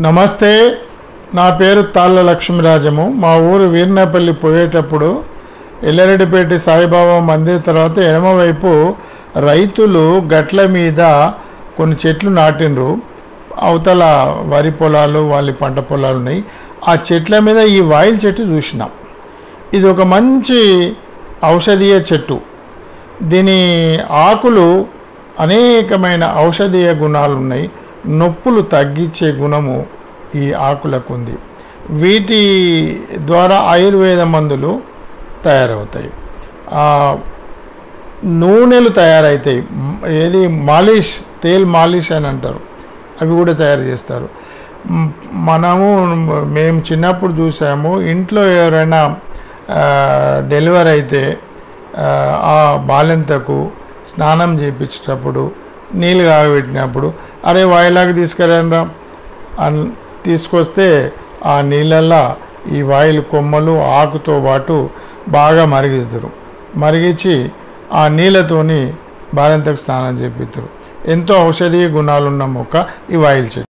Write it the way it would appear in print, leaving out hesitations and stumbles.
నమస్తే, నా పేరు తాళ్ళ లక్ష్మీరాజము. మా ఊరు వీర్నపల్లి పోయేటప్పుడు ఎల్లారెడ్డిపేట సాయిబాబా మందిర్ తర్వాత ఎడమవైపు రైతులు గట్ల మీద కొన్ని చెట్లు నాటిండ్రు. అవతల వరి పొలాలు, వాళ్ళ పంట పొలాలు ఉన్నాయి. ఆ చెట్ల మీద ఈ వాయిల్ చెట్టు చూసినాం. ఇది ఒక మంచి ఔషధీయ చెట్టు. దీని ఆకులు అనేకమైన ఔషధీయ గుణాలు ఉన్నాయి. నొప్పులు తగ్గించే గుణము ఈ ఆకులకు ఉంది. వీటి ద్వారా ఆయుర్వేద మందులు తయారవుతాయి, నూనెలు తయారవుతాయి. ఏది మాలిష్, తేల్ మాలిష్ అని అంటారు, అవి కూడా తయారు చేస్తారు. మేము చిన్నప్పుడు చూసాము, ఇంట్లో ఎవరైనా డెలివరీ అయితే ఆ బాలెంతకు స్నానం చేయించేటప్పుడు నీళ్ళు కాగబెట్టినప్పుడు అరే వాయిలాగా తీసుకురండి అని తీసుకొస్తే ఆ నీళ్ళల్లో ఈ వాయిల్ కొమ్మలు ఆకుతో పాటు బాగా మరిగిస్తారు. మరిగించి ఆ నీళ్ళతోని బాలెంతకు స్నానం చేపిస్తారు. ఎంతో ఔషధీయ గుణాలున్న మొక్క ఈ వాయిల్ చెట్టు.